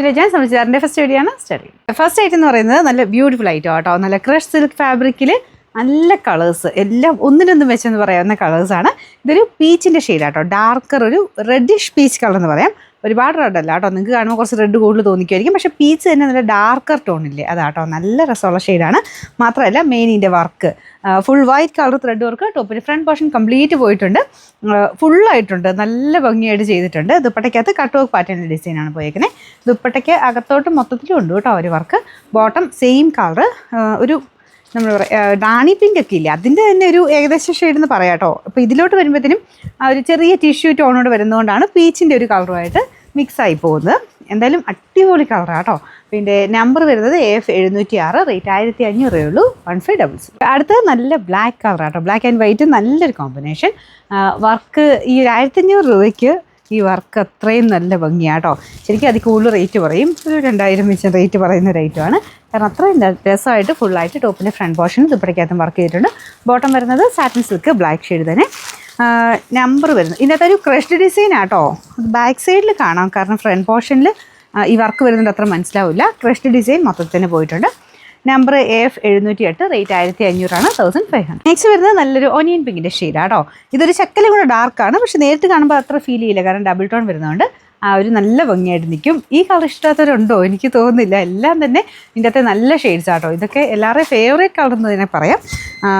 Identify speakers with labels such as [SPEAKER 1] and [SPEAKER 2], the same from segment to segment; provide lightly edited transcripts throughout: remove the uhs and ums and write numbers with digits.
[SPEAKER 1] ഞാൻ സംബന്ധിച്ചാറിൻ്റെ first video ആണ് start ചെയ്യുന്നത്. ഫസ്റ്റ് ഐറ്റം എന്ന് പറയുന്നത് നല്ല ബ്യൂട്ടിഫുൾ ഐറ്റം കേട്ടോ. നല്ല ക്രഷ് സിൽക്ക് ഫാബ്രിക്കിൽ നല്ല കളേഴ്സ്, എല്ലാം ഒന്നിനൊന്നും വെച്ചെന്ന് പറയാവുന്ന കളേഴ്സാണ്. ഇതൊരു പീച്ചിൻ്റെ ഷെയ്ഡാട്ടോ, ഡാർക്കർ ഒരു റെഡിഷ് പീച്ച് കളർ എന്ന് പറയാം. ഒരുപാട് റെഡ് അല്ല കേട്ടോ, നിങ്ങൾക്ക് കാണുമ്പോൾ കുറച്ച് റെഡ് കൂടുതൽ തോന്നിക്കുമായിരിക്കും, പക്ഷേ പീച്ച് തന്നെ നല്ല ഡാർക്കർ ടോണില്ലേ, അതാട്ടോ നല്ല രസമുള്ള ഷെയ്ഡാണ്. മാത്രമല്ല മെയിനിൻ്റെ work full white colour thread work, ടോപ്പിൽ ഫ്രണ്ട് പോർഷൻ കംപ്ലീറ്റ് പോയിട്ടുണ്ട്, ഫുള്ളായിട്ടുണ്ട്, നല്ല ഭംഗിയായിട്ട് ചെയ്തിട്ടുണ്ട്. ദുപ്പട്ടയ്ക്കകത്ത് കട്ട് വർക്ക് പാറ്റേണിൻ്റെ ഡിസൈനാണ് പോയേക്കുന്നത്. ദുപ്പട്ടയ്ക്ക് അകത്തോട്ട് മൊത്തത്തിലും ഉണ്ട് കേട്ടോ ഒരു വർക്ക്. ബോട്ടം സെയിം കളർ, ഒരു നമ്മൾ റാണി പിങ്ക് ഒക്കെ ഇല്ലേ, അതിൻ്റെ തന്നെ ഒരു ഏകദേശം ഷെയ്ഡ് എന്ന് പറയാം കേട്ടോ. അപ്പോൾ ഇതിലോട്ട് വരുമ്പോഴത്തേനും ആ ഒരു ചെറിയ ടിഷ്യൂ ടോണോട് വരുന്നതുകൊണ്ടാണ് പീച്ചിൻ്റെ ഒരു കളറുമായിട്ട് മിക്സായി പോകുന്നത്. എന്തായാലും അടിപൊളി കളറാണ് കേട്ടോ. പിന്നെ നമ്പർ വരുന്നത് AF706, റേറ്റ് 1500 ഉള്ളൂ, 1566. അടുത്തത് നല്ല ബ്ലാക്ക് കളറാണ് കേട്ടോ, ബ്ലാക്ക് ആൻഡ് വൈറ്റ് നല്ലൊരു കോമ്പിനേഷൻ. വർക്ക് ഈ 1500 രൂപയ്ക്ക് ഈ വർക്ക് അത്രയും നല്ല ഭംഗിയാണ് കേട്ടോ. ശരിക്കും അതിൽ കൂടുതൽ റേറ്റ് പറയും, ഒരു 2000 വെച്ച് റേറ്റ് പറയുന്ന ഒരു ഐറ്റമാണ്. കാരണം അത്രയും രസമായിട്ട് ഫുള്ളായിട്ട് ടോപ്പിൻ്റെ ഫ്രണ്ട് പോർഷൻ ദുപ്പട്ടയ്ക്കകത്തും വർക്ക് ചെയ്തിട്ടുണ്ട്. ബോട്ടം വരുന്നത് സാറ്റിൻ സിൽക്ക് ബ്ലാക്ക് ഷെയ്ഡ് തന്നെ. നമ്പർ വരുന്നത് ഇതിനകത്ത് ഒരു ക്രഷ്ഡ് ഡിസൈൻ ആട്ടോ, ബാക്ക് സൈഡിൽ കാണാം, കാരണം ഫ്രണ്ട് പോർഷനിൽ ഈ വർക്ക് വരുന്നത് അത്ര മനസ്സിലാവില്ല. ക്രഷ്ഡ് ഡിസൈൻ മൊത്തത്തിൽ തന്നെ പോയിട്ടുണ്ട്. Number AF708, rate 1500 1500. നെക്സ്റ്റ് വരുന്നത് നല്ലൊരു ഓനിയൻ പിങ്കിൻ്റെ ഷെയ്ഡാട്ടോ. ഇതൊരു ശക്കലും കൂടെ ഡാർക്കാണ്, പക്ഷെ നേരിട്ട് കാണുമ്പോൾ അത്ര ഫീൽ ചെയ്യില്ല, കാരണം ഡബിൾ ടോൺ വരുന്നതുകൊണ്ട് ആ ഒരു നല്ല ഭംഗിയായിട്ട് നിൽക്കും. ഈ കളർ ഇഷ്ടമാത്തവരുണ്ടോ എനിക്ക് തോന്നുന്നില്ല, എല്ലാം തന്നെ ഇതിൻ്റെ അകത്ത് നല്ല ഷെയ്ഡ്സ് ആട്ടോ. ഇതൊക്കെ എല്ലാവരുടെയും ഫേവറേറ്റ് കളർ എന്ന് തന്നെ പറയാം.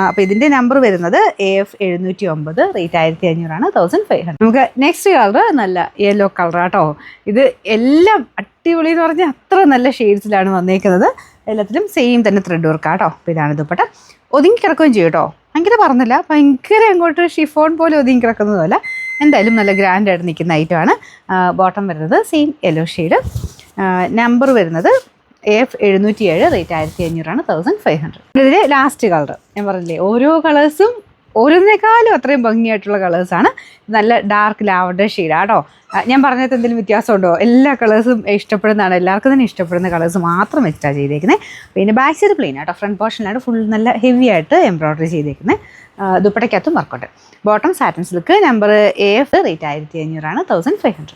[SPEAKER 1] അപ്പോൾ ഇതിൻ്റെ നമ്പർ വരുന്നത് AF709, റേറ്റ് 1500 1500. നമുക്ക് നെക്സ്റ്റ് കളർ നല്ല യെല്ലോ കളർ ആട്ടോ. ഇത് എല്ലാം അടിപൊളി എന്ന് പറഞ്ഞാൽ അത്ര നല്ല ഷെയ്ഡ്സിലാണ് വന്നേക്കുന്നത്. എല്ലാത്തിലും സെയിം തന്നെ ത്രെഡ് വർക്ക് ആട്ടോ. അപ്പോൾ ഇതാണ് ദുപ്പട്ട. ഒതുങ്ങി കിടക്കുകയും ചെയ്യും കേട്ടോ, ഭയങ്കര പറഞ്ഞില്ല, ഭയങ്കര അങ്ങോട്ട് ഷിഫോൺ പോലെ ഒതുങ്ങി കിടക്കുന്നതല്ല, എന്തായാലും നല്ല ഗ്രാൻഡായിട്ട് നിൽക്കുന്ന ഐറ്റമാണ്. ബോട്ടം വരുന്നത് സെയിം യെല്ലോ ഷെയ്ഡ്. നമ്പർ വരുന്നത് AF707, റേറ്റ് 1500 1500. ഇതിൽ ലാസ്റ്റ് കളർ ഞാൻ പറഞ്ഞില്ലേ, ഓരോ കളേഴ്സും ഓരോന്നിനേക്കാളും അത്രയും ഭംഗിയായിട്ടുള്ള കളേഴ്സാണ്. നല്ല ഡാർക്ക് ലാവൻഡർ ഷെയ്ഡാട്ടോ. ഞാൻ പറഞ്ഞത് എന്തെങ്കിലും വ്യത്യാസമുണ്ടോ? എല്ലാ കളേഴ്സും ഇഷ്ടപ്പെടുന്നതാണ്, എല്ലാവർക്കും തന്നെ ഇഷ്ടപ്പെടുന്ന കളേഴ്സ് മാത്രം വെച്ചിട്ടാണ് ചെയ്തേക്കുന്നത്. പിന്നെ ബാക്ക് സൈഡ് പ്ലെയിൻ ആട്ടോ, ഫ്രണ്ട് പോർഷനിലാണ് ഫുൾ നല്ല ഹെവി ആയിട്ട് എംബ്രോയ്ഡറി ചെയ്തേക്കുന്നത്. ദുപ്പട്ടയ്ക്കകത്തും വർക്കൗട്ട്. Bottom satin silk. Number AF, rate 1500 1500.